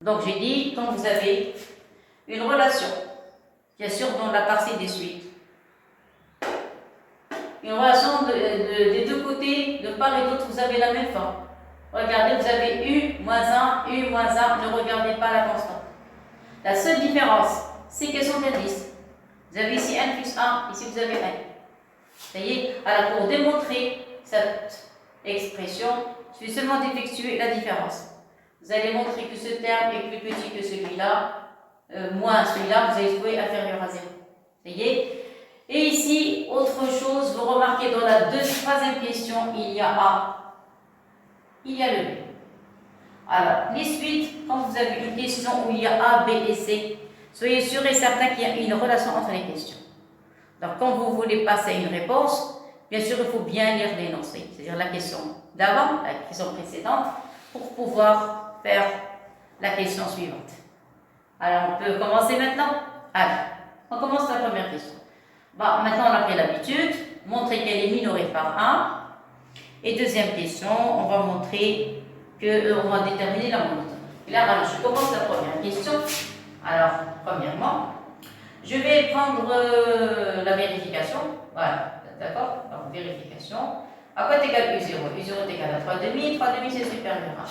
Donc j'ai dit, quand vous avez une relation, bien sûr dans la partie des suites, une relation des deux côtés, de part et d'autre, vous avez la même forme. Regardez, vous avez U moins 1, U moins 1, ne regardez pas la constante. La seule différence, c'est qu'elles sont d'indices. Vous avez ici n plus 1, ici vous avez n. Vous voyez, alors pour démontrer cette expression, je vais seulement d'effectuer la différence. Vous allez montrer que ce terme est plus petit que celui-là, moins celui-là, vous allez trouver inférieur à 0. Vous voyez? Et ici, autre chose, vous remarquez dans la troisième question, il y a A, il y a le B. Alors, les suites, quand vous avez une question où il y a A, B et C, soyez sûr et certain qu'il y a une relation entre les questions. Donc, quand vous voulez passer à une réponse, bien sûr, il faut bien lire l'énoncé, c'est-à-dire la question d'avant, la question précédente, pour pouvoir faire la question suivante. Alors, on peut commencer maintenant. Allez, on commence la première question. Bon, maintenant, on a pris l'habitude, montrer qu'elle est minorée par 1. Et deuxième question, on va montrer on va déterminer la monotonie. Et là, voilà, je commence la première question. Alors, premièrement, je vais prendre la vérification. Voilà, d'accord? Donc, vérification. À quoi est égal U0? U0 est égal à 3,5. 3,5 c'est supérieur à 1.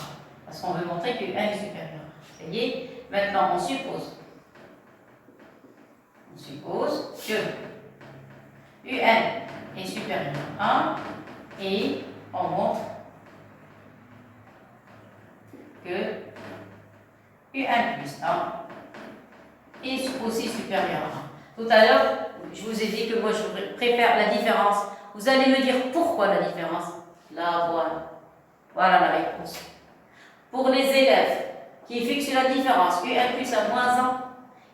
Parce qu'on veut montrer que 1 est supérieur à 1. Ça y est? Maintenant, on suppose que UN est supérieur à 1 et on montre que UN plus 1 est aussi supérieur à 1. Tout à l'heure, je vous ai dit que moi je préfère la différence. Vous allez me dire pourquoi la différence? Là, voilà. Voilà la réponse. Pour les élèves qui fixent la différence, UN plus 1 moins 1,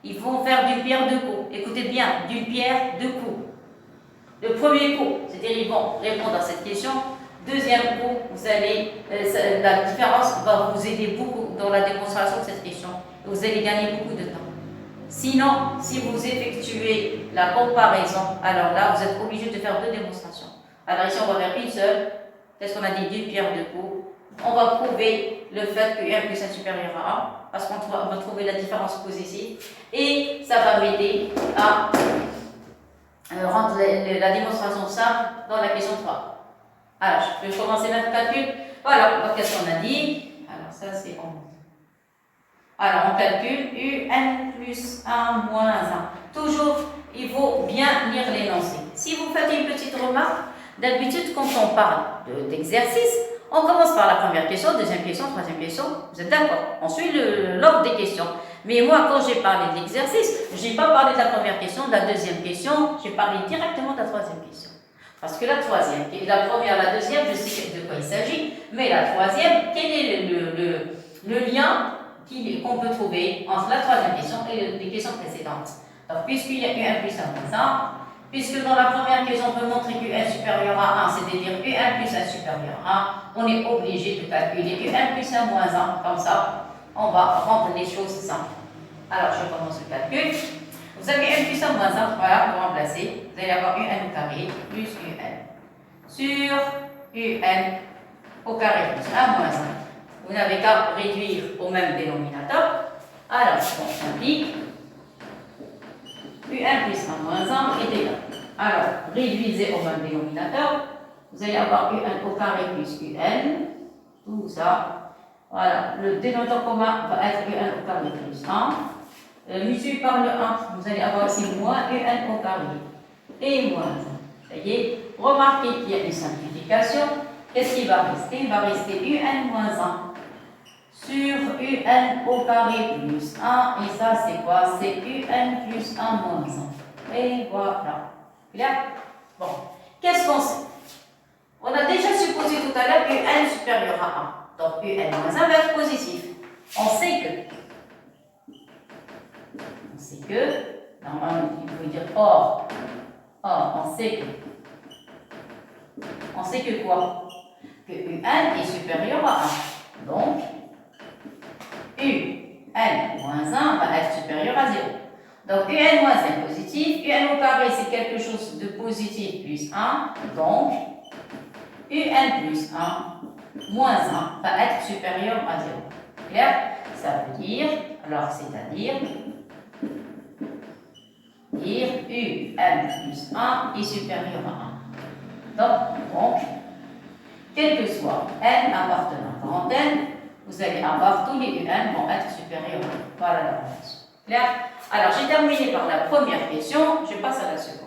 ils vont faire d'une pierre deux coups. Écoutez bien, d'une pierre deux coups. Le premier coup, c'est-à-dire ils vont répondre à cette question. Deuxième coup, la différence va vous aider beaucoup dans la démonstration de cette question. Vous allez gagner beaucoup de temps. Sinon, si vous effectuez la comparaison, alors là, vous êtes obligé de faire deux démonstrations. Alors ici, on va faire une seule. Qu'est-ce qu'on a dit? D'une pierre deux coups. On va prouver le fait que 1 plus 1 supérieur à 1, parce qu'on va trouver la différence positive. Et ça va m'aider à rendre la démonstration simple dans la question 3. Alors, je vais commencer notre calcul. Voilà, donc qu'est-ce qu'on a dit? Alors, ça c'est en. Alors, on calcule UN plus 1 moins 1. Toujours, il faut bien lire l'énoncé. Si vous faites une petite remarque, d'habitude, quand on parle d'exercice, on commence par la première question, deuxième question, troisième question. Vous êtes d'accord? On suit l'ordre des questions. Mais moi, quand j'ai parlé d'exercice, je n'ai pas parlé de la première question, de la deuxième question, j'ai parlé directement de la troisième question. Parce que la troisième, la première, la deuxième, je sais de quoi il s'agit, mais la troisième, quel est le lien qu'on peut trouver entre la troisième question et les questions précédentes? Donc, puisqu'il y a U1 plus 1 moins 1, puisque dans la première question, on peut montrer que U1 supérieur à 1, c'est-à-dire U1 plus 1 supérieur à 1, on est obligé de calculer U1 plus 1 moins 1, comme ça, on va rendre les choses simples. Alors, je commence le calcul. Vous avez n plus 1 moins 1, voilà, pour remplacer. Vous allez avoir UN au carré plus UN sur UN au carré plus 1 moins 1. Vous n'avez qu'à réduire au même dénominateur. Alors, on applique. UN plus 1 moins 1 est égal. Alors, réduisez au même dénominateur. Vous allez avoir UN au carré plus UN. Tout ça. Voilà, le dénominateur commun va être UN au carré plus 1. Multiplié par le 1, vous allez avoir ici moins UN au carré et moins 1. Ça y est, remarquez qu'il y a une simplification. Qu'est-ce qui va rester? Il va rester UN moins 1 sur UN au carré plus 1. Et ça, c'est quoi? C'est UN plus 1 moins 1. Et voilà. Clair? Bon, qu'est-ce qu'on sait? On a déjà supposé tout à l'heure UN supérieur à 1. Donc UN moins 1 va être positif. On sait que, normalement, il faut dire or, on sait que quoi? Que UN est supérieur à 1. Donc, UN moins 1 va être supérieur à 0. Donc, UN moins 1 est positif, UN au carré c'est quelque chose de positif plus 1, donc, UN plus 1 moins 1 va être supérieur à 0. Clair? ça veut dire, alors c'est-à-dire, dire UN plus 1 est supérieur à 1. Donc, quel que soit n appartenant à grand N, vous allez avoir tous les UN vont être supérieurs à 1. Voilà la relation. Clair? Alors, j'ai terminé par la première question, je passe à la seconde.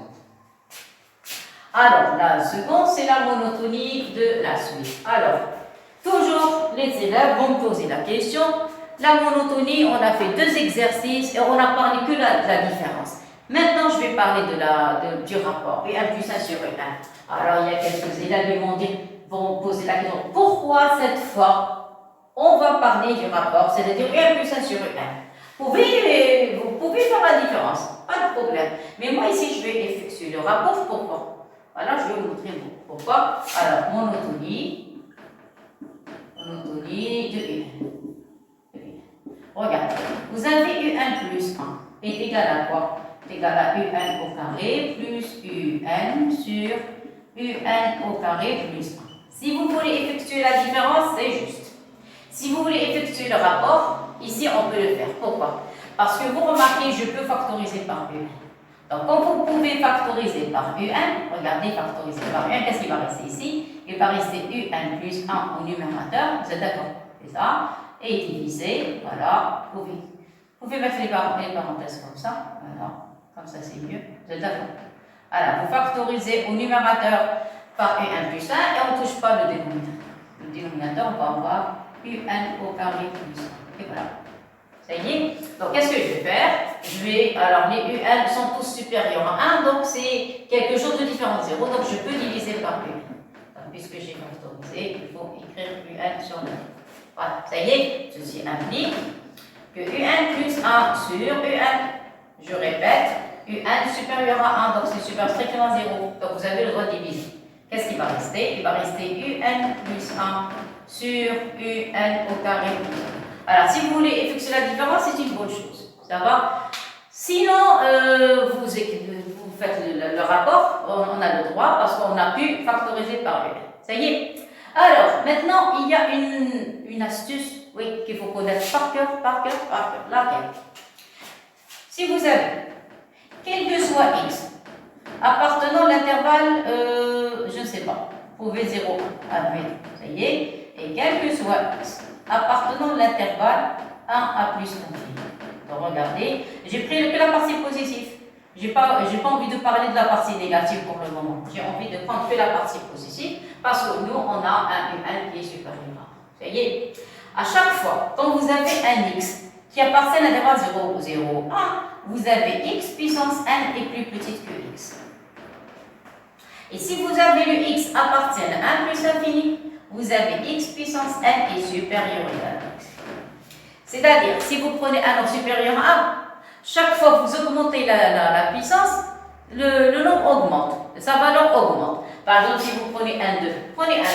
Alors, la seconde, c'est la monotonie de la suite. Alors, toujours, les élèves vont me poser la question. La monotonie, on a fait 2 exercices et on n'a parlé que de la différence. Maintenant, je vais parler du rapport UN plus 1 sur UN. Alors, il y a quelques élèves qui vont poser la question, pourquoi cette fois, on va parler du rapport, c'est-à-dire UN plus 1 sur UN. Vous pouvez faire la différence, pas de problème. Mais moi, ici, je vais effectuer le rapport, pourquoi? Alors, je vais vous montrer pourquoi. Alors, monotonie de UN. Regardez, vous avez UN plus 1 est égal à quoi? Égal à UN au carré plus UN sur UN au carré plus 1. Si vous voulez effectuer la différence, c'est juste. Si vous voulez effectuer le rapport, ici, on peut le faire. Pourquoi? Parce que vous remarquez, je peux factoriser par UN. Donc, quand vous pouvez factoriser par UN, regardez, factoriser par UN, qu'est-ce qui va rester ici? Il va rester UN plus 1 au numérateur, vous êtes d'accord? C'est ça. Et diviser, voilà. Vous pouvez mettre les parenthèses comme ça, voilà. Comme ça, c'est mieux. Vous êtes d'accord? Alors, vous factorisez au numérateur par UN plus 1 et on ne touche pas le dénominateur. Le dénominateur, on va avoir UN au carré plus 1. Et voilà. Ça y est. Donc, qu'est-ce que je vais faire? Alors, les UN sont tous supérieurs à 1, donc c'est quelque chose de différent de 0. Donc, je peux diviser par UN. Donc, puisque j'ai factorisé, il faut écrire UN sur le. Voilà. Ça y est. Ceci implique que UN plus 1 sur UN, je répète, UN supérieur à 1, donc c'est supérieur strictement à 0. Donc, vous avez le droit de diviser. Qu'est-ce qui va rester? Il va rester UN plus 1 sur UN au carré plus 1. Alors, si vous voulez effectuer la différence, c'est une bonne chose. Ça va? Sinon, vous faites le rapport, on a le droit parce qu'on a pu factoriser par UN. Ça y est? Alors, maintenant, il y a une astuce, oui, qu'il faut connaître par cœur. Laquelle? Si vous avez, quel que soit x, appartenant à l'intervalle, je ne sais pas, vous pouvez 0, admettons, ça y est, et quel que soit x, appartenant à l'intervalle 1 à plus infini. Donc regardez, j'ai pris que la partie positive. J'ai pas envie de parler de la partie négative pour le moment. J'ai envie de prendre que la partie positive parce que nous, on a un UN qui est supérieur à 1. Ça y est. À chaque fois, quand vous avez un x qui appartient à l'intervalle 0, 0, 1, vous avez x puissance n est plus petite que x. Et si vous avez le x appartient à 1 plus infini, vous avez x puissance n est supérieur ou égal à x. C'est-à-dire, si vous prenez un nombre supérieur à 1, chaque fois que vous augmentez la puissance, le nombre augmente, sa valeur augmente. Par exemple, si vous prenez un 2, prenez un 2,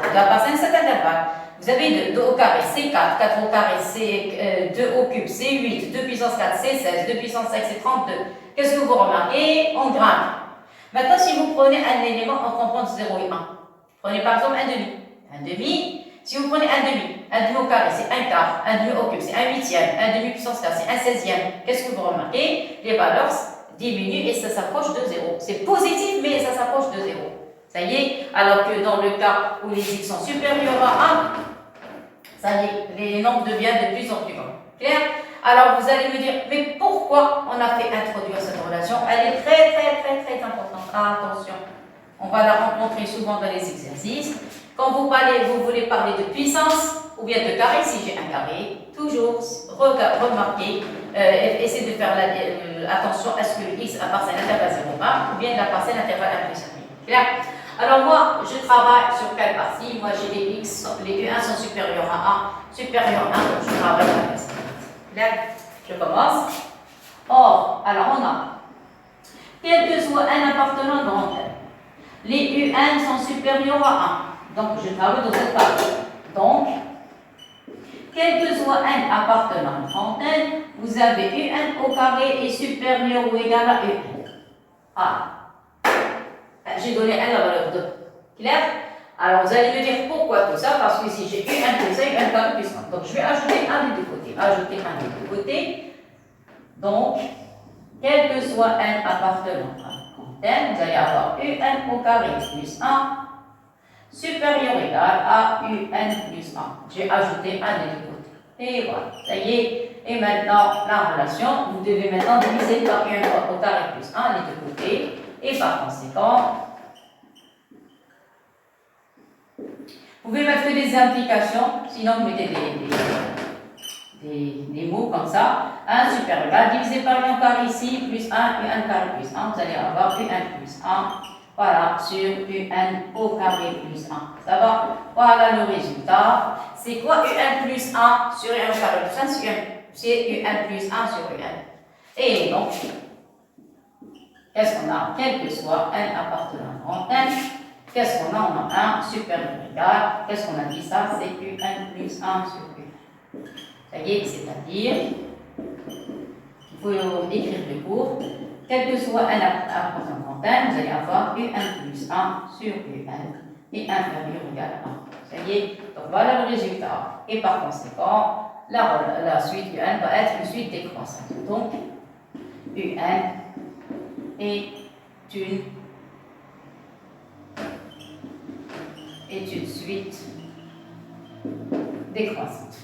vous appartient à cet intervalle. Vous avez 2 au carré, c'est 4, 4 au carré, c'est 2 au cube, c'est 8, 2 puissance 4, c'est 16, 2 puissance 5, c'est 32. Qu'est-ce que vous remarquez? On grimpe. Maintenant, si vous prenez un élément, on comprend 0 et 1. Prenez par exemple un demi. Un demi, si vous prenez un demi au carré, c'est un quart, un demi au cube, c'est un huitième, un demi puissance 4, c'est un 16e. Qu'est-ce que vous remarquez? Les valeurs diminuent et ça s'approche de 0. C'est positif, mais ça s'approche de 0. Ça y est, alors que dans le cas où les x sont supérieurs à 1, ça y est, les nombres deviennent de plus en plus grands. Clair? Alors vous allez me dire, mais pourquoi on a fait introduire cette relation? Elle est très importante. Attention, on va la rencontrer souvent dans les exercices. Quand vous voulez parler de puissance ou bien de carré, si j'ai un carré, toujours remarquez, essayez de faire attention à ce que le x appartient à l'intervalle 0,1 ou bien il appartient à l'intervalle 1 plus 1. Clair? Alors moi, je travaille sur quelle partie? Moi, j'ai les x, les U1 sont supérieurs à 1, supérieurs à 1, donc je travaille avec ça. Clair? Je commence. Or, alors on a, quel que soit n appartenant grand N, les UN sont supérieurs à 1. Donc, je travaille dans cette partie. Donc, quel que soit n appartenant à grand N, vous avez UN au carré est supérieur ou égal à UN. Ah. J'ai donné n la valeur 2. Clair? Alors, vous allez me dire pourquoi tout ça? Parce que ici, j'ai UN plus 1, UN carré plus 1. Donc, je vais ajouter un des deux côtés. ajouter un des deux côtés. Donc, quel que soit n appartenant à n, vous allez avoir un au carré plus 1 supérieur ou égal à un plus 1. J'ai ajouté un des deux côtés. Et voilà, ça y est. Et maintenant, la relation, vous devez maintenant diviser par un au carré plus 1 les deux côtés. Et par conséquent, vous pouvez mettre que des implications, sinon vous mettez des mots comme ça. 1 supérieur égal, divisé par 1 carré ici, plus 1, un carré plus 1, vous allez avoir un plus 1, voilà, sur un au carré plus 1. Ça va? Voilà le résultat. C'est quoi un plus 1 sur un au carré plus 1? C'est un plus 1 sur un. Et donc, qu'est-ce qu'on a? Quel que soit n appartenant à n, qu'est-ce qu'on a? On a 1 supérieur ou égal. Qu'est-ce qu'on a dit ça? C'est un plus 1 sur un. Ça y est, c'est-à-dire, il faut écrire le cours. Quel que soit n appartenant à n, vous allez avoir un plus 1 sur un et inférieur ou égal à 1. Ça y est, donc voilà le résultat. Et par conséquent, la suite un va être une suite décroissante. Donc, un est une suite décroissante.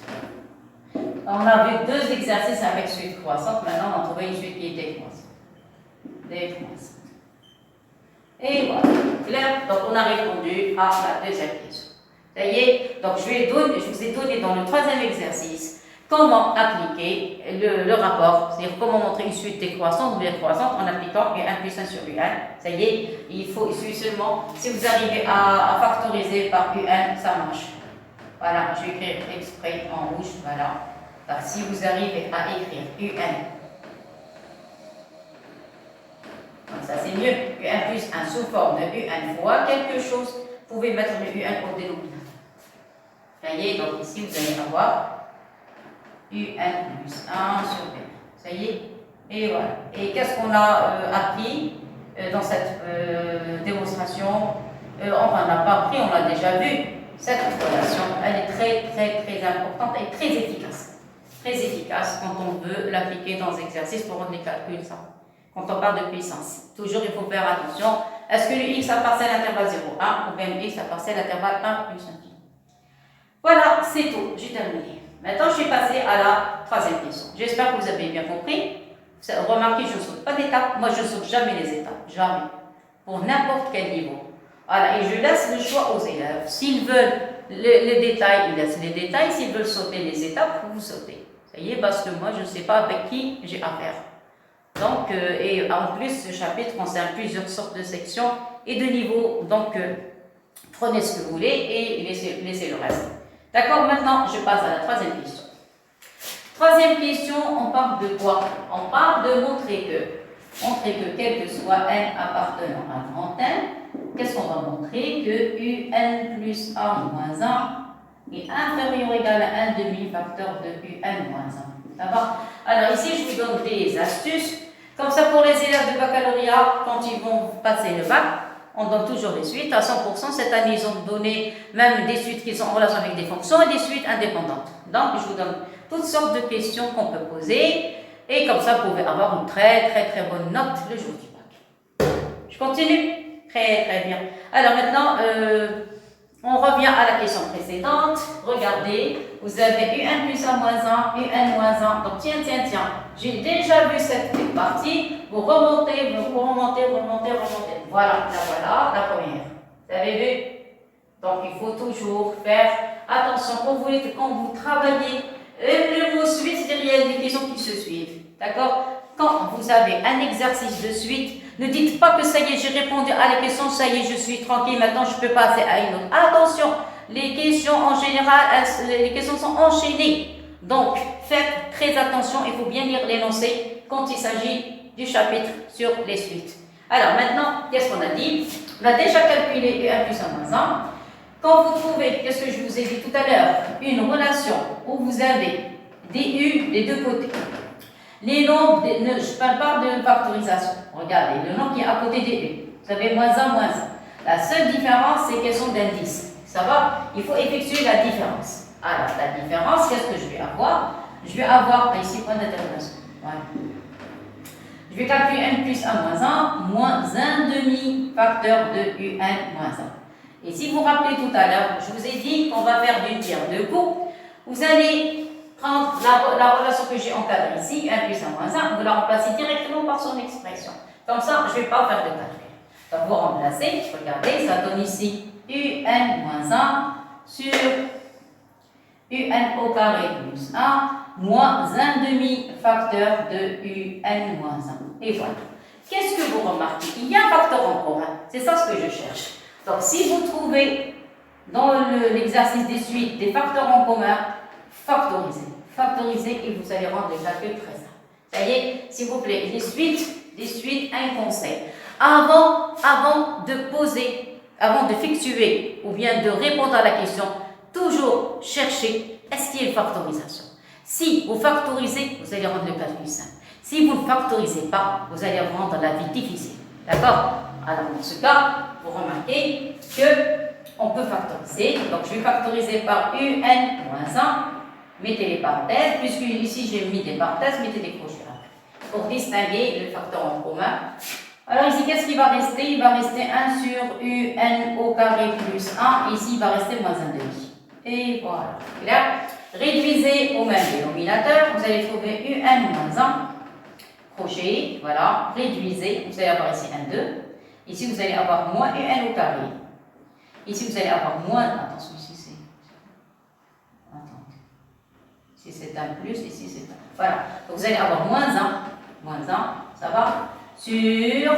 On a vu deux exercices avec suite croissante, maintenant on va trouver une suite qui est décroissante. Et voilà, clair. Donc on a répondu à la deuxième question. Ça y est, donc je vous ai donné dans le troisième exercice comment appliquer le rapport, c'est-à-dire comment montrer une suite décroissante ou décroissante en appliquant un plus 1 sur un. Ça y est, il suffit seulement, si vous arrivez à factoriser par un, ça marche. Voilà, je vais écrire exprès en rouge, voilà. Donc, si vous arrivez à écrire un, donc ça c'est mieux, un plus 1 sous forme de un fois quelque chose, vous pouvez mettre le un au dénominateur. Ça y est, donc ici vous allez avoir un plus 1 sur n. Ça y est, et voilà. Et qu'est-ce qu'on a appris dans cette démonstration? Enfin, on n'a pas appris, on l'a déjà vu. Cette relation, elle est très importante et très efficace. Très efficace quand on veut l'appliquer dans les exercices pour rendre les calculs ça. Quand on parle de puissance. Toujours, il faut faire attention. Est-ce que le x appartient à l'intervalle 0, 1 ou bien le x appartient à l'intervalle 1 plus 1. Voilà, c'est tout. J'ai terminé. Maintenant, je vais passer à la troisième question. J'espère que vous avez bien compris. Remarquez, je ne saute pas d'étapes. Moi, je ne saute jamais les étapes. Jamais. Pour n'importe quel niveau. Voilà, et je laisse le choix aux élèves. S'ils veulent le détail, ils laissent les détails. S'ils veulent sauter les étapes, vous sautez. Ça y est, parce que moi, je ne sais pas avec qui j'ai affaire. Donc, et en plus, ce chapitre concerne plusieurs sortes de sections et de niveaux. Donc, prenez ce que vous voulez et laissez le reste. D'accord, maintenant, je passe à la troisième question. Troisième question, on parle de quoi? On parle de montrer que quel que soit n appartenant à un grand n, qu'est-ce qu'on va montrer? Que un plus 1 moins 1 est inférieur ou égal à 1 demi-facteur de un moins 1. Ça va? Alors ici, je vous donne des astuces. Comme ça, pour les élèves de baccalauréat, quand ils vont passer le bac, on donne toujours des suites à 100%. Cette année, ils ont donné même des suites qui sont en relation avec des fonctions et des suites indépendantes. Donc, je vous donne toutes sortes de questions qu'on peut poser. Et comme ça, vous pouvez avoir une très bonne note le jour du bac. Je continue? Très bien. Alors maintenant, on revient à la question précédente. Regardez, vous avez un plus 1 moins 1, un moins 1. Donc, tiens. J'ai déjà vu cette partie. Vous remontez. Voilà, la première. Vous avez vu? Donc, il faut toujours faire attention quand vous travaillez. Le mot suite, c'est-à-dire il y a des questions qui se suivent. D'accord? Quand vous avez un exercice de suite, ne dites pas que ça y est, j'ai répondu à la question, ça y est, je suis tranquille, maintenant je peux passer à une autre. Attention, les questions en général, les questions sont enchaînées. Donc, faites très attention, il faut bien lire l'énoncé quand il s'agit du chapitre sur les suites. Alors maintenant, qu'est-ce qu'on a dit? On a déjà calculé un plus 1 moins 1. Quand vous trouvez, qu'est-ce que je vous ai dit tout à l'heure, une relation où vous avez des U des deux côtés, les nombres, je parle pas de factorisation, regardez, le nombre qui est à côté des U, vous avez moins 1, moins 1. La seule différence, c'est qu'elles sont d'indices. Ça va? Il faut effectuer la différence. Alors, la différence, qu'est-ce que je vais avoir? je vais avoir ici point d'interrogation. Voilà. Je vais calculer n plus 1 moins 1 demi-facteur de un moins 1. Et si vous vous rappelez tout à l'heure, je vous ai dit qu'on va faire d'une pierre deux coups. Vous allez prendre la relation que j'ai encadrée ici, 1 plus 1 moins 1, vous la remplacez directement par son expression. Comme ça, je ne vais pas faire de calcul. Donc vous remplacez, regardez, ça donne ici un moins 1 sur un au carré plus 1 moins 1 demi-facteur de un moins 1. Et voilà. Qu'est-ce que vous remarquez? Il y a un facteur en commun. C'est ça ce que je cherche. Donc si vous trouvez dans l'exercice des suites des facteurs en commun, factorisez. Factorisez et vous allez rendre le calcul très simple. Ça y est, s'il vous plaît, les suites, un conseil. Avant de fixer ou bien de répondre à la question, toujours chercher est-ce qu'il y a une factorisation. Si vous factorisez, vous allez rendre le calcul simple. Si vous ne factorisez pas, vous allez rendre la vie difficile. D'accord? Alors dans ce cas, vous remarquez qu'on peut factoriser. Donc je vais factoriser par un moins 1. Mettez les parenthèses, puisque ici j'ai mis des parenthèses, mettez des crochets pour distinguer le facteur en commun. Alors ici, qu'est-ce qui va rester? Il va rester 1 sur un au carré plus 1. Ici, il va rester moins 1 demi. Et voilà. Et là, réduisez au même dénominateur. Vous allez trouver un moins 1. Crochet, voilà. Réduisez. Vous allez avoir ici un 2. Ici, vous allez avoir moins un au carré. Ici, vous allez avoir moins. Attention, ici c'est. Attendez. Ici c'est un plus, ici c'est un. Voilà. Donc vous allez avoir moins 1, ça va, sur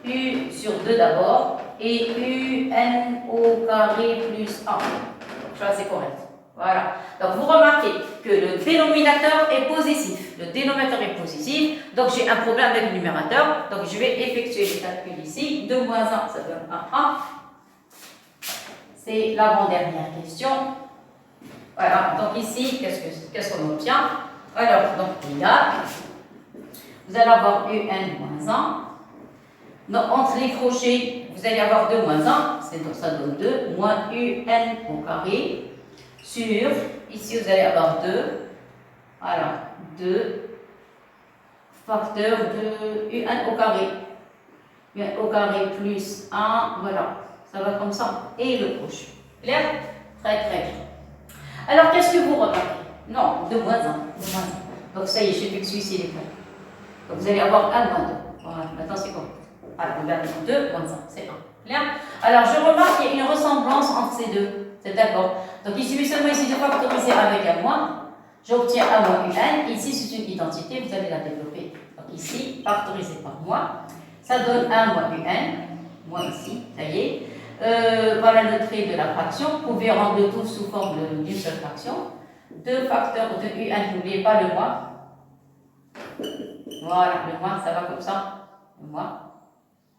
U sur 2 d'abord, et un au carré plus 1. Donc ça c'est correct. Voilà. Donc vous remarquez que le dénominateur est positif. Le dénominateur est positif, donc j'ai un problème avec le numérateur. Donc je vais effectuer les calculs ici. 2 moins 1, ça donne 1. C'est l'avant-dernière question. Voilà, donc ici, qu'est-ce qu'on obtient? Alors, donc, égal, vous allez avoir un moins 1. Donc, entre les crochets, vous allez avoir 2 moins 1, donc ça donne 2, moins un au carré, sur, ici vous allez avoir 2, voilà, 2, facteur de un au carré. Un au carré plus 1, voilà, ça va comme ça. Et le crochet. Clair? Très très bien. Alors, qu'est-ce que vous remarquez? Non, 2 moins 1. Donc, ça y est, j'ai vu que celui-ci est bon. Donc, vous allez avoir 1 moins 2. Voilà, maintenant c'est correct. Alors, regardez, 2 moins 1, c'est 1. Bien. Alors, je remarque qu'il y a une ressemblance entre ces deux. C'est d'accord. Donc, il suffit seulement ici de factoriser avec un moins. J'obtiens 1 moins un. Ici, c'est une identité, vous allez la développer. Donc, ici, factoriser par moins. Ça donne 1 moins un. Moins ici, ça y est. Voilà le trait de la fraction. Vous pouvez rendre le tout sous forme d'une seule fraction. 2 facteurs de un, n'oubliez pas le moins. Voilà, le moins, ça va comme ça. Le moins.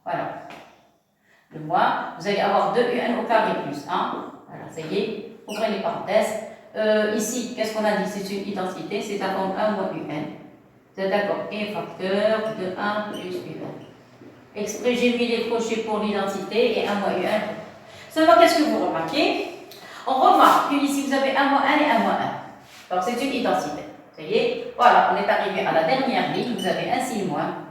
Voilà. Le moins, vous allez avoir 2un au carré plus 1. Voilà, ça y est. Ouvrez les parenthèses. Ici, qu'est-ce qu'on a dit? C'est une identité, c'est à forme 1 moins un. Vous êtes d'accord? Et facteur de 1 plus un. Exprès, j'ai mis les crochets pour l'identité et 1 moins un. Seulement, qu'est-ce que vous remarquez? On remarque qu'ici, vous avez 1 moins 1 et 1 moins 1. Donc, c'est une identité. Ça y est, voilà, on est arrivé à la dernière ligne. Vous avez un signe moins.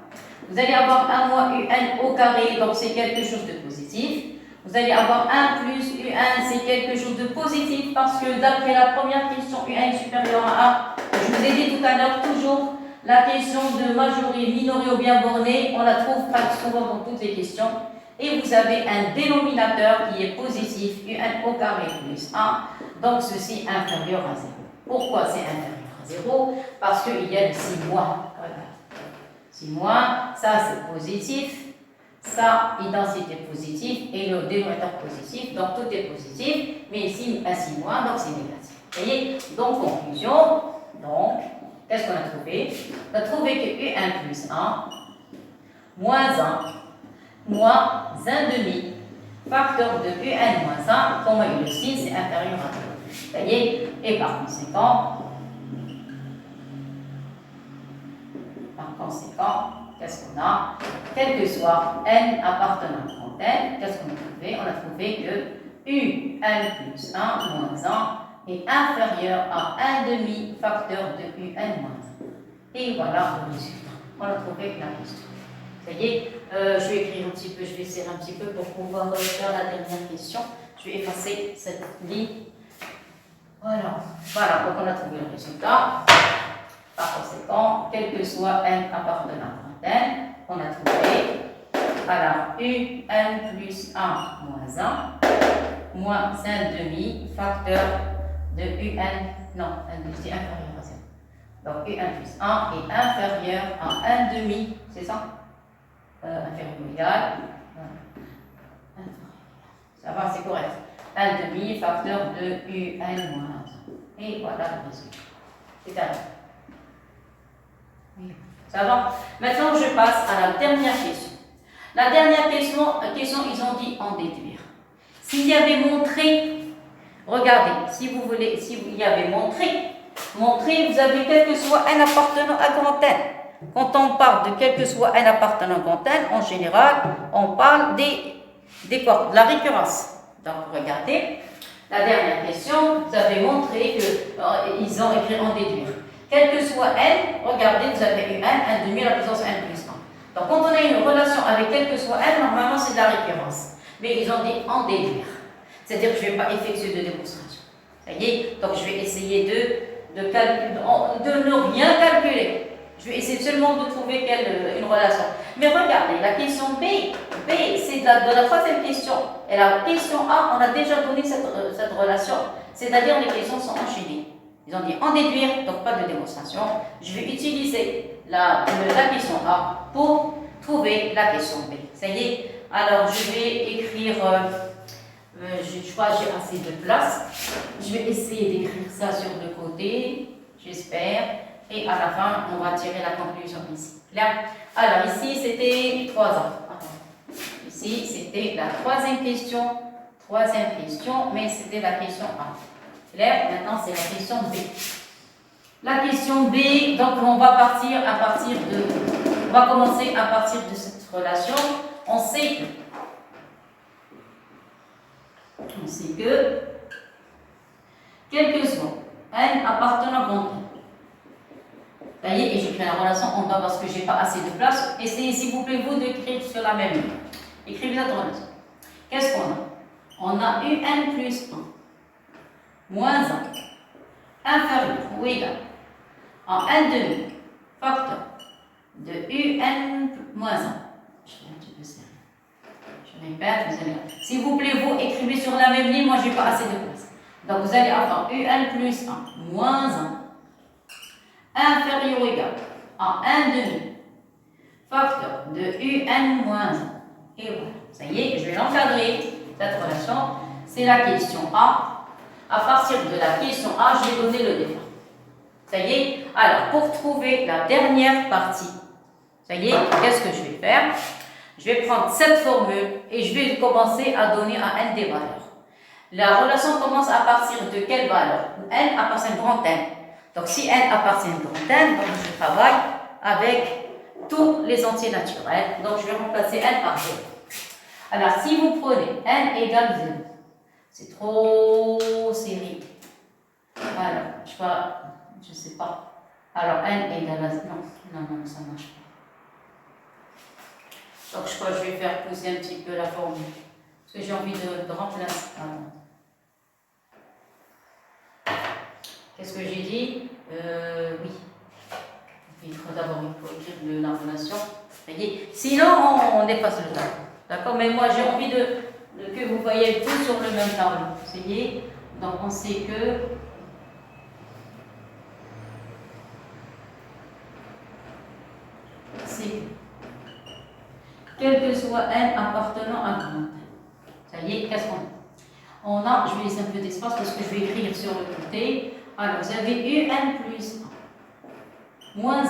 Vous allez avoir 1 moins un au carré, donc c'est quelque chose de positif. Vous allez avoir 1 plus un, c'est quelque chose de positif parce que d'après la première question, un est supérieur à 1. Je vous ai dit tout à l'heure, toujours, la question de majoré, minoré ou bien borné, on la trouve souvent dans toutes les questions. Et vous avez un dénominateur qui est positif, un au carré plus 1, donc ceci inférieur à 0. Pourquoi c'est inférieur à 0? Parce qu'il y a le 6 moins. Voilà. 6 moins, ça c'est positif, ça identité positive et le dénominateur positif, donc tout est positif, mais ici un 6 moins, donc c'est négatif. Vous voyez? Donc conclusion, donc, qu'est-ce qu'on a trouvé? On a trouvé que un plus 1, moins 1, moins 1 demi, facteur de un moins 1, comment il le signe, c'est inférieur à 0. Vous voyez? Et par conséquent, qu'est-ce qu'on a? Quel que soit n appartenant à n, qu'est-ce qu'on a trouvé? On a trouvé que un plus 1 moins 1 est inférieur à 1 demi facteur de UN moins 1. Et voilà le résultat. On a trouvé la question. Ça y est, je vais écrire un petit peu, je vais essayer un petit peu pour pouvoir faire la dernière question. Je vais effacer cette ligne. Voilà, donc on a trouvé le résultat. Par conséquent, quel que soit n appartenant à n, on a trouvé, alors, un plus 1 moins 1, moins 1 demi facteur de un, non, c'est inférieur à 0. Donc, un plus 1 est inférieur à 1 demi, c'est ça? Inférieur ou égal. Ça va, c'est correct. 1 demi facteur de un moins 1. Et voilà le résultat. C'est à oui. Ça va? Maintenant, je passe à la dernière question. La dernière question, ils ont dit en déduire. S'il y avait montré, regardez, si vous voulez, si vous y avez montré, vous avez quel que soit un appartenant à grand N. Quand on parle de quel que soit un appartenant à grand N, en général, on parle de la récurrence. Donc, regardez, la dernière question, vous avez montré qu'ils ont écrit en déduire. Quel que soit n, regardez, vous avez eu n demi à la puissance n plus 1. Donc, quand on a une relation avec quel que soit n, normalement, c'est de la récurrence. Mais ils ont dit en déduire. C'est-à-dire que je ne vais pas effectuer de démonstration. Ça y est, donc je vais essayer de ne rien calculer. Je vais essayer seulement de trouver une relation. Mais regardez, la question B c'est de la troisième question. Et la question A, on a déjà donné cette relation. C'est-à-dire les questions sont enchaînées. Ils ont dit en déduire, donc pas de démonstration. Je vais utiliser la question A pour trouver la question B. Ça y est, alors je vais écrire, je crois que j'ai assez de place. Je vais essayer d'écrire ça sur le côté, j'espère. Et à la fin, on va tirer la conclusion ici. Là, alors ici, c'était 3 ans. Ici, c'était la troisième question, mais c'était la question A. Claire, maintenant c'est la question B. La question B, donc on va commencer à partir de cette relation. On sait que quel que soit n appartenant à grand N. Ça y est, et je crée la relation en bas parce que je n'ai pas assez de place. Essayez s'il vous plaît vous d'écrire sur la même ligne. Écrivez la relation. Qu'est-ce qu'on a? On a un plus 1. Moins 1, inférieur ou égal à 1 demi facteur de un moins 1. Je suis un petit peu sérieux. Je répète, vous allez. S'il vous plaît, vous écrivez sur la même ligne, moi je n'ai pas assez de place. Donc vous allez avoir un plus 1 moins 1 inférieur ou égal à 1 demi facteur de un moins 1. Et voilà. Ça y est, je vais l'encadrer, cette relation. C'est la question A. À partir de la question A, je vais donner le débat. Ça y est. Alors, pour trouver la dernière partie, ça y est, qu'est-ce que je vais faire? Je vais prendre cette formule et je vais commencer à donner à n des valeurs. La relation commence à partir de quelle valeur? N appartient à grand N. Donc, si n appartient à grand N, donc je travaille avec tous les entiers naturels. Donc, je vais remplacer n par 0. Alors, si vous prenez n égale 0, c'est trop serré. Alors, je ne sais pas. Alors, n égale à 0. Non, ça ne marche pas. Donc, je crois que je vais faire pousser un petit peu la formule. Parce que j'ai envie de remplacer. Qu'est-ce que j'ai dit? Oui. D'abord, il faut écrire la relation. Sinon, on dépasse le tableau. D'accord? Mais moi, j'ai envie que vous voyez tout sur le même tableau. Essayez. Donc, on sait que quel que soit n appartenant à grand N. Ça y est, qu'est-ce qu'on a? Je vais laisser un peu d'espace parce que je vais écrire sur le côté. Alors, vous avez un plus 1 moins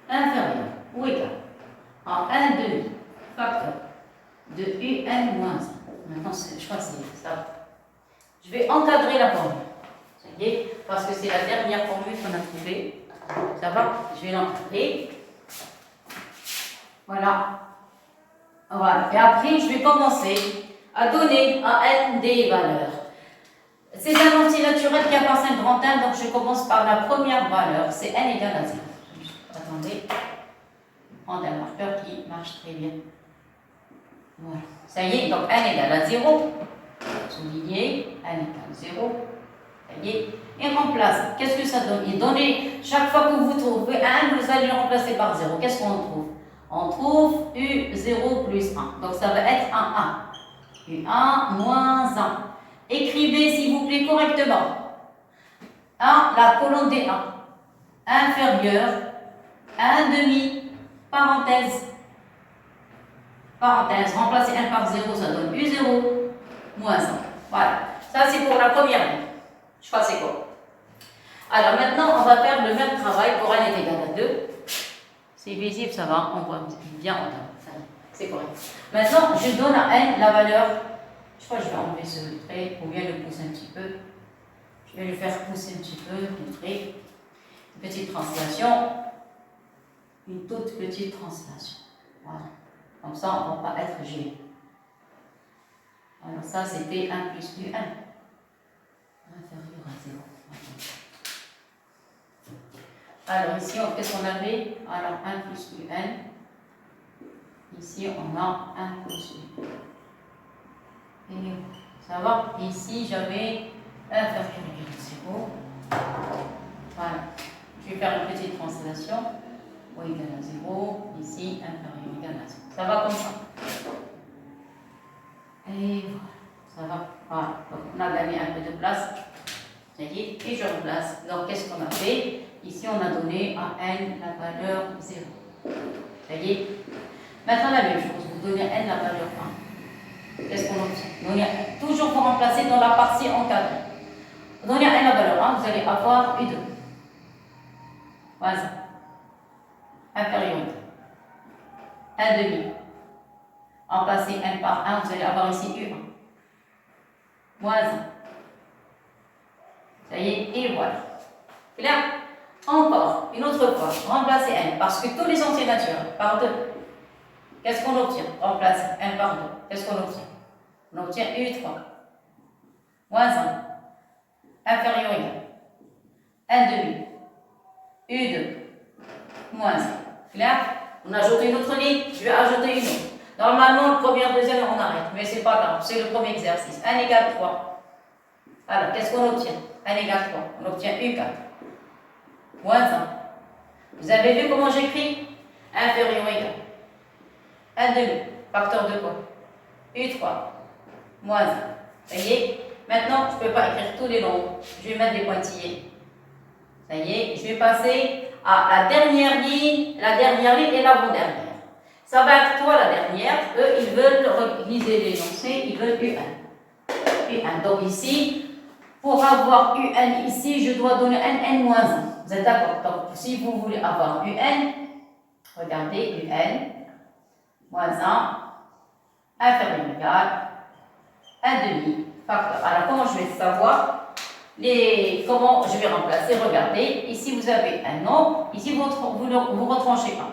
1 inférieur ou égal à 1 demi facteur de un moins 1. Maintenant, je crois que c'est ça. Je vais encadrer la formule. Ça y est, parce que c'est la dernière formule qu'on a trouvée. Ça va? Je vais l'encadrer. Voilà. Et après, je vais commencer à donner à n des valeurs. C'est un entier naturel qui appartient à grand N, donc je commence par la première valeur, c'est n égale à 0. Attendez, prendre un marqueur qui marche très bien. Voilà, ça y est, donc n égale à 0, souligner, n égale à 0, ça y est, et remplace. Qu'est-ce que ça donne? Il donne, chaque fois que vous trouvez 1, vous allez le remplacer par 0. Qu'est-ce qu'on trouve? On trouve U0 plus 1, donc ça va être un 1. U1 moins 1. Écrivez s'il vous plaît correctement. 1, la colonne des 1. Inférieur, 1 demi, parenthèse. Parenthèse, remplacer 1 par 0, ça donne U0 moins 1. Voilà, ça c'est pour la première ligne. Je crois que c'est quoi? Alors maintenant, on va faire le même travail pour n est égal à 2. C'est visible, ça va, on voit bien en temps. C'est correct. Maintenant, je donne à n la valeur. Je crois que je vais enlever ce trait ou bien le pousser un petit peu. Je vais le faire pousser un petit peu, le trait. Une petite translation. Une toute petite translation. Voilà. Comme ça, on ne va pas être gêné. Alors ça, c'était 1 plus un. Inférieur à 0. Alors ici, qu'est-ce qu'on avait? Alors 1 plus un. Ici, on a 1 plus un. Et ça va? Ici, j'avais inférieur à 0. Voilà. Je vais faire une petite translation. O égale à 0. Ici, inférieur égale à 0. Ça va comme ça. Et voilà. Ça va. Voilà. Donc, on a gagné un peu de place. Ça y est. Et je remplace. Donc, qu'est-ce qu'on a fait? Ici, on a donné à n la valeur 0. Ça y est. Maintenant, la même chose. Vous donnez à n la valeur 1. Qu'est-ce qu'on obtient? Toujours pour remplacer dans la partie encadrée. Vous donnez à n la valeur 1, vous allez avoir U2. Voilà. Inférieur. 1 demi. Remplacer n par 1, vous allez avoir ici U1. Moins 1. Ça y est, et voilà. Clair? Encore, une autre fois, remplacer n, parce que tous les entiers naturels par 2. Qu'est-ce qu'on obtient? Remplacer n par 2. Qu'est-ce qu'on obtient? On obtient U3. Moins 1. Inférieur égal. 1 demi. U2. Moins 1. Clair? On ajoute une autre ligne, je vais ajouter une autre. Normalement, le premier, le deuxième, on arrête, mais c'est pas grave, c'est le premier exercice. 1 égale 3. Alors, qu'est-ce qu'on obtient? 1 égale 3. On obtient U4. Moins 1. Vous avez vu comment j'écris? Inférieur égal. 1 demi. Facteur de quoi? U3. Moins 1. Ça y est. Maintenant, je ne peux pas écrire tous les nombres. Je vais mettre des pointillés. Ça y est. Je vais passer à la dernière ligne et l'avant-dernière. Ça va être toi la dernière. Eux, ils veulent réviser l'énoncé. Ils veulent UN. UN. Donc ici, pour avoir UN ici, je dois donner n-1. Vous êtes d'accord? Donc, si vous voulez avoir UN, regardez UN, moins 1, inférieur égal, 1 demi, facteur. Alors, comment je vais savoir comment je vais remplacer? Regardez, ici vous avez un nombre, ici vous retranchez 1.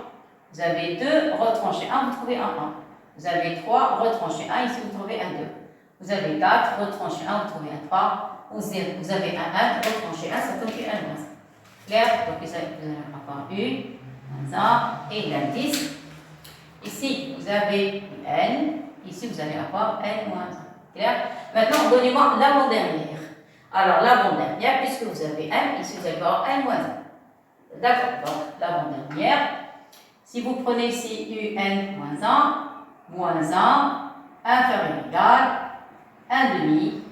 Vous avez 2, retranchez 1, vous trouvez un 1. Vous avez 3, retranchez 1, ici vous trouvez un 2. Vous avez 4, retranchez 1, vous trouvez un 3. Vous avez un 1, retranchez 1, ça donne un moins 1. Clair? Donc vous allez avoir U, moins 1, égale 10. Ici, vous avez N. Ici, vous allez avoir N moins 1. Clair? Maintenant, donnez-moi l'avant-dernière. Alors, l'avant-dernière, puisque vous avez N, ici, vous allez avoir N moins 1. D'accord? Donc, l'avant-dernière. Si vous prenez ici UN moins 1, inférieur égal, 1 demi,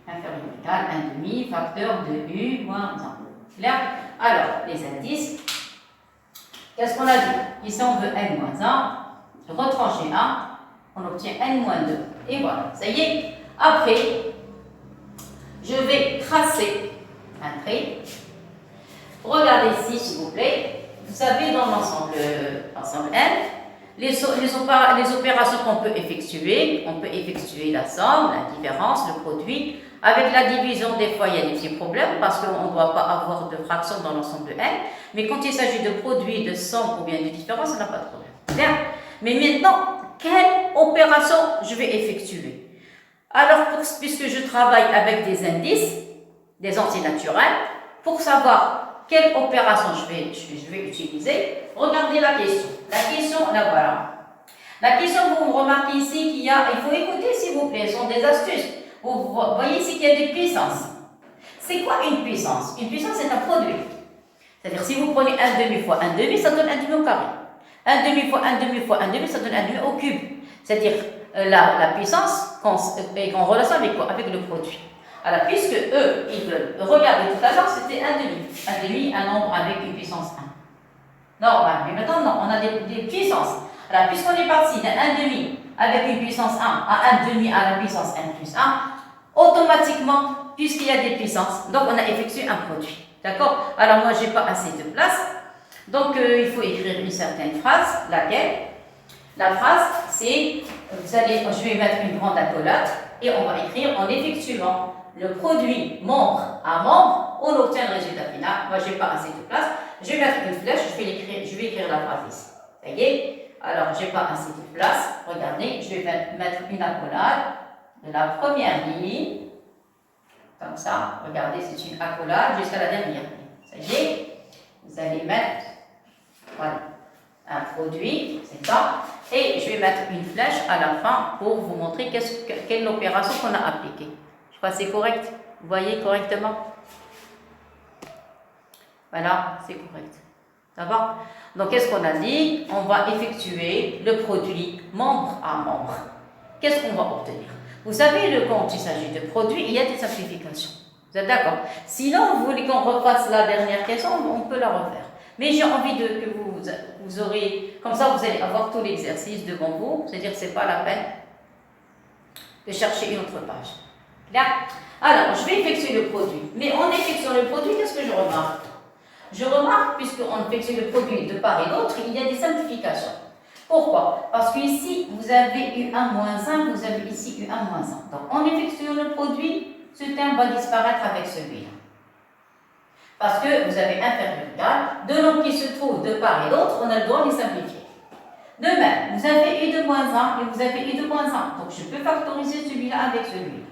inférieur égal, 1 demi, facteur de U moins 1. Clair? Alors, les indices, qu'est-ce qu'on a dit? Ici, on veut N moins 1, retrancher 1, on obtient N moins 2. Et voilà, ça y est. Après, je vais tracer un trait. Regardez ici, s'il vous plaît. Vous savez, dans l'ensemble N, les opérations qu'on peut effectuer, on peut effectuer la somme, la différence, le produit. Avec la division, des fois, il y a des petits problèmes parce qu'on ne doit pas avoir de fraction dans l'ensemble N. Mais quand il s'agit de produit, de somme ou bien de différence, on n'a pas de problème. Bien. Mais maintenant, quelle opération je vais effectuer? Alors, puisque je travaille avec des indices, des antinaturels, pour savoir quelle opération je vais utiliser, regardez la question. La question, la voilà. La question, vous remarquez ici qu'il y a, il faut écouter s'il vous plaît, ce sont des astuces. Vous voyez ici qu'il y a des puissances. C'est quoi une puissance? Une puissance, c'est un produit. C'est-à-dire, si vous prenez 1 demi fois 1 demi, ça donne 1 demi au carré. 1 demi fois 1 demi fois 1 demi, ça donne 1 demi au cube. C'est-à-dire, la puissance est en relation avec quoi? Avec le produit. Alors, puisque eux, ils veulent regarder tout à l'heure, c'était 1 demi. 1 demi, un nombre avec une puissance 1. Normal. Mais maintenant, non, on a des puissances. Alors, puisqu'on est parti d'un 1 demi avec une puissance 1 à 1 demi à la puissance 1 plus 1, automatiquement, puisqu'il y a des puissances, donc on a effectué un produit. D'accord? Alors, moi, je n'ai pas assez de place. Donc, il faut écrire une certaine phrase. Laquelle? La phrase, c'est, je vais mettre une grande accolade et on va écrire en effectuant le produit membre à membre, on obtient le résultat final. Moi, je n'ai pas assez de place. Je vais mettre une flèche, je vais écrire la phrase ici. Ça y est? Alors, je n'ai pas assez de place. Regardez, je vais mettre une accolade de la première ligne. Comme ça. Regardez, c'est une accolade jusqu'à la dernière ligne. Ça y est? Vous allez mettre, voilà, un produit, c'est ça. Et je vais mettre une flèche à la fin pour vous montrer quelle opération qu'on a appliquée. Je crois que c'est correct. Vous voyez correctement? Voilà, c'est correct. Ça va? Donc, qu'est-ce qu'on a dit? On va effectuer le produit membre à membre. Qu'est-ce qu'on va obtenir? Vous savez, quand il s'agit de produits, il y a des simplifications. Vous êtes d'accord? Sinon, vous voulez qu'on refasse la dernière question, on peut la refaire. Mais j'ai envie que vous aurez, comme ça, vous allez avoir tout l'exercice devant vous. C'est-à-dire que ce n'est pas la peine de chercher une autre page. Là, alors, je vais effectuer le produit. Mais en effectuant le produit, qu'est-ce que je remarque? Je remarque, puisqu'on effectue le produit de part et d'autre, il y a des simplifications. Pourquoi? Parce qu'ici, vous avez eu 1 moins 1, vous avez ici eu 1 moins 1. Donc, en effectuant le produit, ce terme va disparaître avec celui-là. Parce que vous avez inférieur égal, deux nombres qui se trouvent de part et d'autre, on a le droit de les simplifier. De même, vous avez eu 2 moins 1 et vous avez eu 2 moins 1. Donc, je peux factoriser celui-là avec celui-là.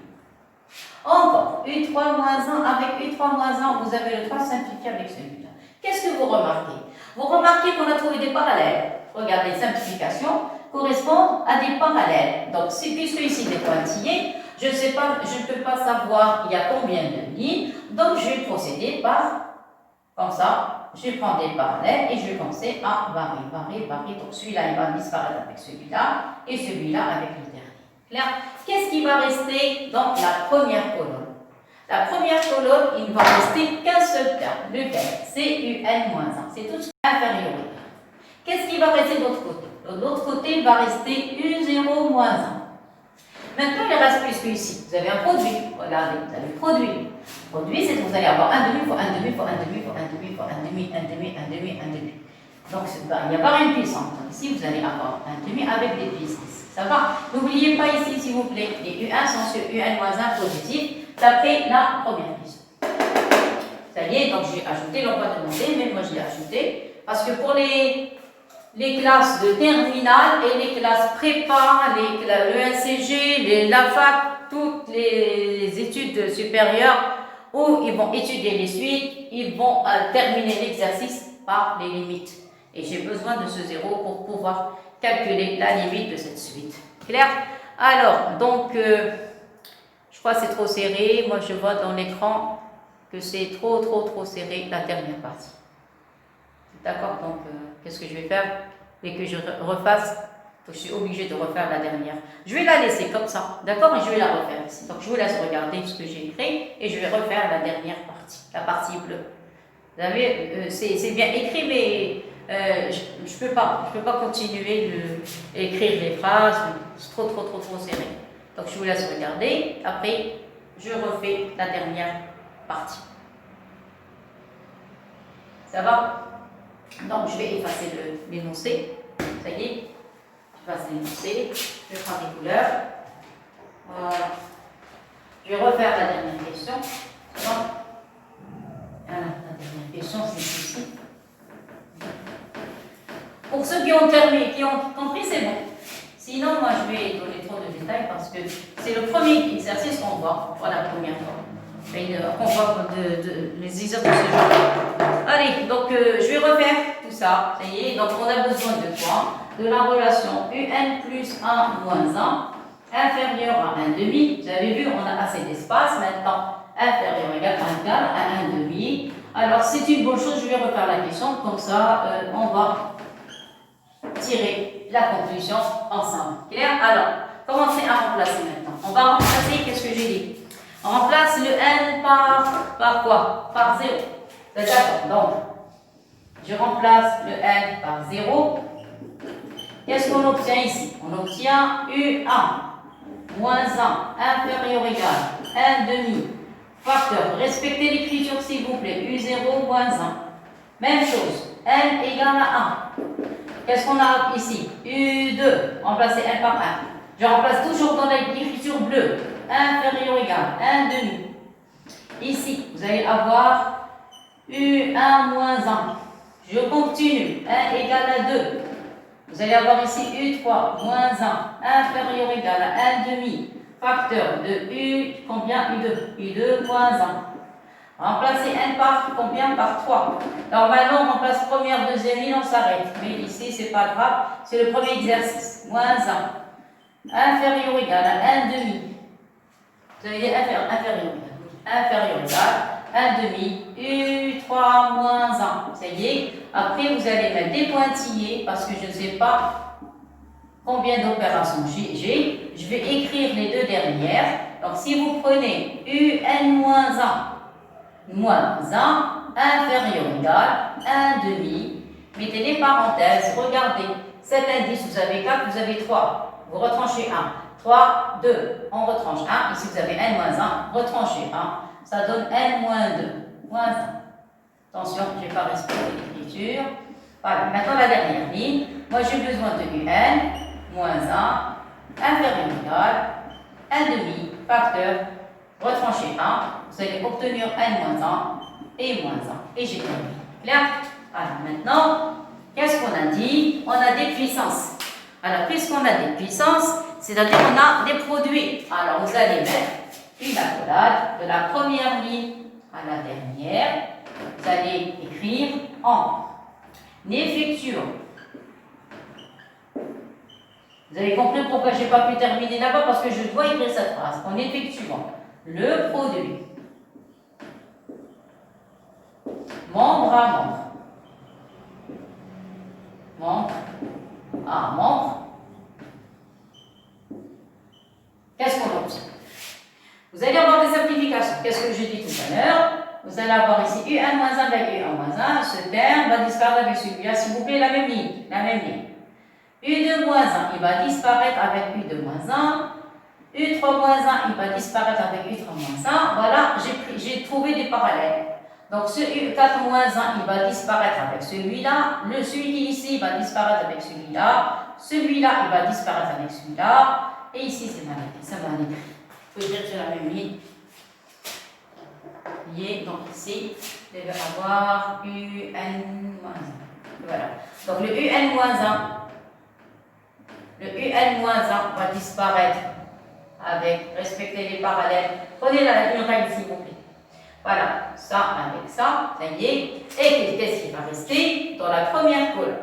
Encore, U3 moins 1 avec U3 moins 1, vous avez le droit de simplifier avec celui-là. Qu'est-ce que vous remarquez? Vous remarquez qu'on a trouvé des parallèles. Regardez, simplification correspond à des parallèles. Donc, puisque ici des pointillés, je ne peux pas savoir il y a combien de lignes. Donc, je vais procéder par, comme ça, je vais prendre des parallèles et je vais commencer à varier. Donc, celui-là, il va disparaître avec celui-là et celui-là avec le dernier. Clair? Qu'est-ce qui va rester dans la première colonne? La première colonne, il ne va rester qu'un seul terme. Lequel? C'est UN-1. C'est tout ce qui est inférieur. Qu'est-ce qui va rester de l'autre côté? De l'autre côté, il va rester U0 moins 1. Maintenant, il reste, puisque ici, vous avez un produit. Regardez, vous avez le produit. Le produit, c'est que vous allez avoir 1 demi fois 1 demi fois 1 demi fois 1 demi fois 1 demi, 1 demi, 1 demi, 1 demi. Donc, il n'y a pas une puissance. Donc, ici, vous allez avoir 1 demi avec des puissances. Ça va? N'oubliez pas ici, s'il vous plaît, les U1 sont sur UN moins 1 positif, d'après la première puissance. Ça y est, donc j'ai ajouté, l'on va demander, mais moi je l'ai ajouté, parce que pour les classes de terminale et les classes prépa, le NCG, la fac, toutes les études supérieures où ils vont étudier les suites, ils vont terminer l'exercice par les limites. Et j'ai besoin de ce zéro pour pouvoir calculer la limite de cette suite. Clair? Alors, donc, je crois que c'est trop serré. Moi, je vois dans l'écran que c'est trop serré la dernière partie. D'accord? Donc, qu'est-ce que je vais faire? Et que je refasse, je suis obligée de refaire la dernière. Je vais la laisser comme ça, d'accord? Et je vais la refaire ici. Donc, je vous laisse regarder ce que j'ai écrit et je vais refaire la dernière partie, la partie bleue. Vous savez, c'est bien écrit, mais je peux pas continuer à écrire les phrases. C'est trop serré. Donc, je vous laisse regarder. Après, je refais la dernière partie. Ça va? Donc, je vais effacer l'énoncé. Ça y est, j'efface l'énoncé. Je prends des couleurs. Voilà. Je vais refaire la dernière question. Ça va? Voilà, la dernière question, c'est ici. Pour ceux qui ont terminé, qui ont compris, c'est bon. Sinon, moi, je vais donner trop de détails parce que c'est le premier exercice qu'on voit pour la première fois. Qu'on voit les exercices de ce genre. Allez, donc je vais refaire tout ça. Ça y est, donc on a besoin de quoi? De la relation UN plus 1 moins 1 inférieur à 1 demi. Vous avez vu, on a assez d'espace. Maintenant, inférieur égale à 1 demi. Alors, c'est une bonne chose. Je vais refaire la question. Comme ça, on va tirer la conclusion ensemble. Clair? Alors, commencez à remplacer maintenant. On va remplacer, qu'est-ce que j'ai dit? On remplace le n par quoi? Par 0. D'accord. Donc, je remplace le n par 0. Qu'est-ce qu'on obtient ici? On obtient U1 moins 1 inférieur ou égal 1 demi facteur. Respectez l'écriture s'il vous plaît. U0 moins 1. Même chose. N égale à 1. Qu'est-ce qu'on a ici? U2. Remplacez n par 1. Je remplace toujours dans l'écriture bleue. Inférieur ou égal 1 demi. Ici, vous allez avoir U1 moins 1. Je continue. 1 égale à 2. Vous allez avoir ici U3 moins 1 inférieur ou égal à 1 demi. Facteur de U, combien? U2. U2 moins 1. Remplacez n par combien? Par 3. Normalement, on remplace première, deuxième ligne, on s'arrête. Mais ici, c'est pas grave. C'est le premier exercice. Moins 1. Inférieur ou égal à 1 demi. Vous allez dire inférieur ou égal 1 demi. U3 moins 1. Ça y est. Après, vous allez mettre des pointillés parce que je ne sais pas combien d'opérations j'ai. Je vais écrire les deux dernières. Donc, si vous prenez UN moins 1, moins 1, inférieur ou égal 1 demi, mettez les parenthèses. Regardez, cet indice, vous avez 4, vous avez 3. Vous retranchez 1. 3, 2, on retranche 1. Ici, vous avez n moins 1, retranchez 1. Ça donne n moins 2, moins 1. Attention, je n'ai pas respecté l'écriture. Voilà, maintenant la dernière ligne. Moi, j'ai besoin de UN, moins 1, inférieur ou égal, 1 demi, facteur, retranchez 1. Vous allez obtenir n moins 1 et moins 1. Et j'ai terminé. Clair? Alors, maintenant, qu'est-ce qu'on a dit? On a des puissances. Alors, puisqu'on a des puissances, c'est-à-dire qu'on a des produits. Alors, vous allez mettre une accolade de la première ligne à la dernière. Vous allez écrire en effectuant. Vous avez compris pourquoi je n'ai pas pu terminer là-bas? Parce que je dois écrire cette phrase. En effectuant le produit membre à membre. Membre à membre. Qu'est-ce qu'on obtient? Vous allez avoir des simplifications. Qu'est-ce que j'ai dit tout à l'heure? Vous allez avoir ici U1 moins 1 avec U1 moins 1. Ce terme va disparaître avec celui-là. S'il vous plaît, la même ligne. La même ligne. U2 moins 1, il va disparaître avec U2 moins 1. U3 moins 1, il va disparaître avec U3 moins 1. Voilà, j'ai trouvé des parallèles. Donc, ce U4 moins 1, il va disparaître avec celui-là. Celui qui est ici, il va disparaître avec celui-là. Celui-là, il va disparaître avec celui-là. Et ici, c'est mal écrit. Ça va aller. Il faut dire sur la même ligne. Donc, ici, je vais avoir UN moins 1. Voilà. Donc, le UN moins 1. Le UN moins 1 va disparaître avec, respectez les parallèles. Prenez une règle s'il vous plaît. Voilà, ça avec ça, ça y est. Et qu'est-ce qui va rester dans la première colonne?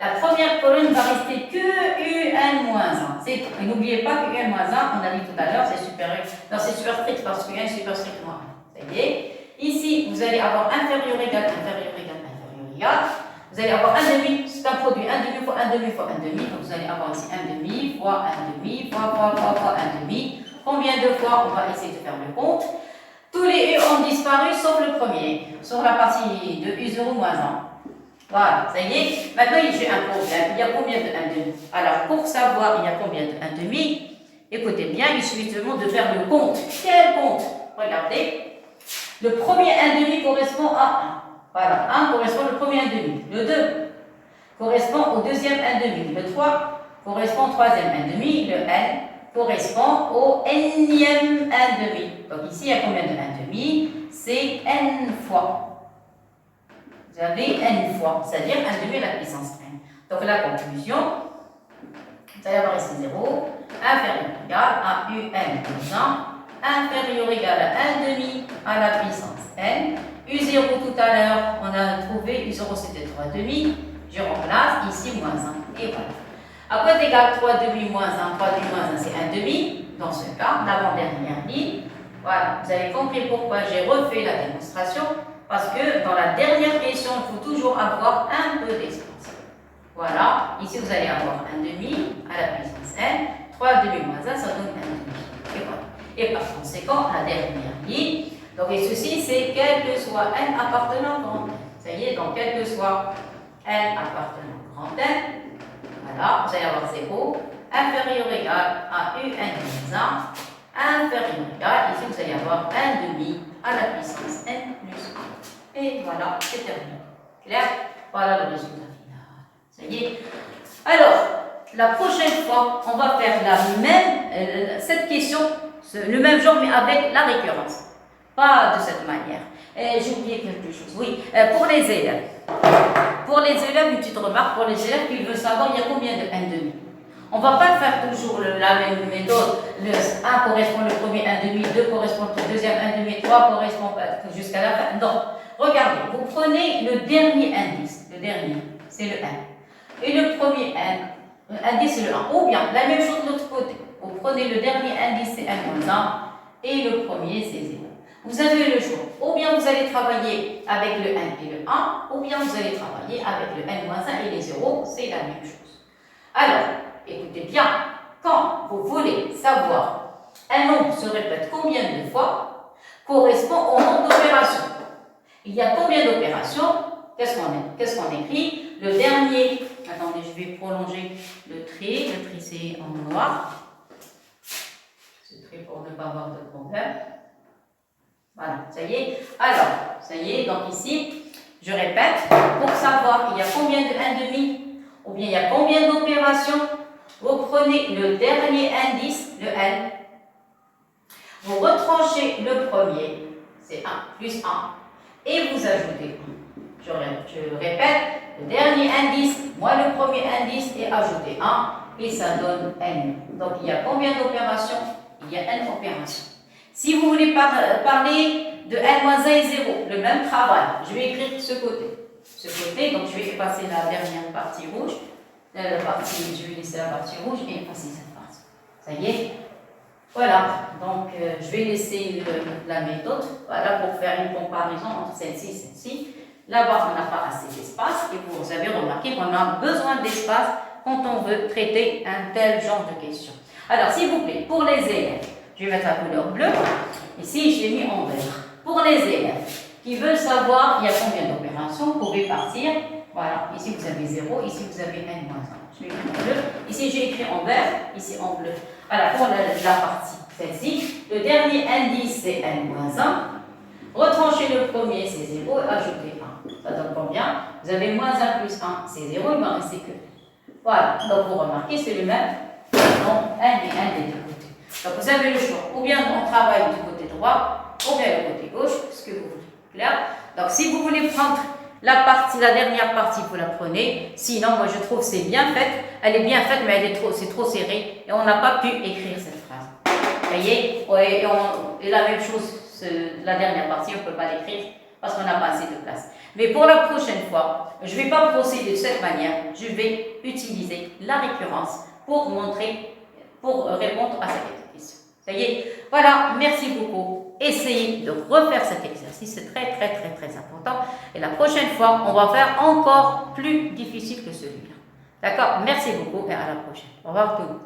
La première colonne va rester que UN moins 1. C'est tout. Et n'oubliez pas que UN moins 1, on a dit tout à l'heure, c'est supérieur. Non, c'est super strict parce que UN est super strict moins 1. Ça y est. Ici, vous allez avoir inférieur égal, inférieur égal, inférieur égal. Vous allez avoir 1 demi, c'est un produit 1 demi fois 1 demi fois 1 demi. Donc vous allez avoir ici 1 demi fois 1 demi fois 1 demi. Combien de fois? On va essayer de faire le compte. Tous les U ont disparu sauf le premier, sur la partie de U0 moins 1. Voilà, ça y est. Maintenant, j'ai un problème. Il y a combien de 1 demi? Alors, pour savoir il y a combien de 1 demi, écoutez bien, il suffit seulement de faire le compte. Quel compte? Regardez. Le premier 1 demi correspond à 1. Voilà, 1 correspond au premier 1 demi. Le 2 correspond au deuxième 1 demi. Le 3 correspond au troisième 1 demi. Le N correspond au nème 1 demi. Donc ici, il y a combien de 1 demi? C'est n fois. Vous avez n fois, c'est-à-dire 1 demi à la puissance n. Donc la conclusion, Vous allez avoir ici 0, inférieur ou égal à UN plus 1, inférieur ou égal à 1 demi à la puissance n. U0 tout à l'heure, on a trouvé U0 c'était 3 demi. Je remplace ici moins 1. Et voilà. Après égal 3 demi moins 1, 3 demi moins 1 c'est 1 demi. Dans ce cas, l'avant-dernière ligne. Voilà, vous avez compris pourquoi j'ai refait la démonstration. Parce que dans la dernière question, il faut toujours avoir un peu d'espace. Voilà, ici vous allez avoir 1 demi à la puissance n. 3 demi moins 1, ça donne 1 demi. Et voilà. Et par conséquent, la dernière ligne. Donc, et ceci, c'est quel que soit n appartenant à grand n. Ça y est, donc quel que soit n appartenant à grand n, voilà, vous allez avoir 0, inférieur ou égal à un moins 1, inférieur ou égal, ici vous allez avoir 1 demi à la puissance n plus 1. Et voilà, c'est terminé. Clair? Voilà le résultat final. Ça y est. Alors, la prochaine fois, on va faire la même, cette question, le même genre, mais avec la récurrence. Pas de cette manière. J'ai oublié quelque chose. Oui, pour les élèves. Pour les élèves, une petite remarque, pour les élèves qui veulent savoir il y a combien de 1 demi. On ne va pas faire toujours la même méthode. Le 1 correspond au premier 1 demi, 2 correspond au deuxième 1 demi, 3 correspond jusqu'à la fin. Non. Regardez, vous prenez le dernier indice. Le dernier, c'est le 1. Et le premier indice, c'est le 1. Ou bien, la même chose de l'autre côté. Vous prenez le dernier indice, c'est 1 moins 1. Et le premier, c'est 0. Vous avez le choix. Ou bien vous allez travailler avec le 1 et le 1, ou bien vous allez travailler avec le n moins 1 et les 0, c'est la même chose. Alors, écoutez bien, quand vous voulez savoir un nombre se répète combien de fois, correspond au nombre d'opérations. Il y a combien d'opérations? Qu'est-ce qu'on écrit? Le dernier, attendez, je vais prolonger le trait c'est en noir. Ce trait pour ne pas avoir de problème. Voilà, ça y est. Alors, ça y est, donc ici, je répète, pour savoir il y a combien de 1 demi, ou bien il y a combien d'opérations, vous prenez le dernier indice, le n, vous retranchez le premier, c'est 1 plus 1, et vous ajoutez 1. Je répète, le dernier indice, moins le premier indice, et ajoutez 1, et ça donne n. Donc, il y a combien d'opérations? Il y a n opérations. Si vous voulez parler de n moins 1 et 0, le même travail, je vais écrire ce côté. Ce côté, donc je vais effacer la dernière partie rouge. Je vais laisser la partie rouge et effacer cette partie. Ça y est? Voilà, donc je vais laisser la méthode, voilà, pour faire une comparaison entre celle-ci et celle-ci. Là-bas, on n'a pas assez d'espace et vous avez remarqué qu'on a besoin d'espace quand on veut traiter un tel genre de questions. Alors, s'il vous plaît, pour les élèves, je vais mettre la couleur bleue. Ici, je l'ai mis en vert. Pour les élèves qui veulent savoir il y a combien d'opérations, vous pouvez partir. Voilà, ici vous avez 0, ici vous avez n moins 1. Je vais écrire en bleu. Ici, j'ai écrit en vert, ici en bleu. Voilà, pour la partie, celle-ci, le dernier indice, c'est n moins 1. Retranchez le premier, c'est 0, et ajoutez 1. Ça donne combien? Vous avez moins 1 plus 1, c'est 0, il ne va rester que 1. Voilà, donc vous remarquez, c'est le même. Donc, 1 et 1 des deux côtés. Donc vous avez le choix, ou bien on travaille du côté droit, ou bien du côté gauche, ce que vous voulez. Clair? Donc si vous voulez prendre la dernière partie, vous la prenez. Sinon, moi je trouve que c'est bien fait. Elle est bien faite, mais c'est trop serré. Et on n'a pas pu écrire cette phrase. Vous voyez? Et la même chose, la dernière partie, on ne peut pas l'écrire parce qu'on n'a pas assez de place. Mais pour la prochaine fois, je ne vais pas procéder de cette manière. Je vais utiliser la récurrence pour répondre à cette question. Ça y est? Voilà, merci beaucoup. Essayez de refaire cet exercice, c'est très important. Et la prochaine fois, on va faire encore plus difficile que celui-là. D'accord? Merci beaucoup et à la prochaine. Au revoir tout le monde.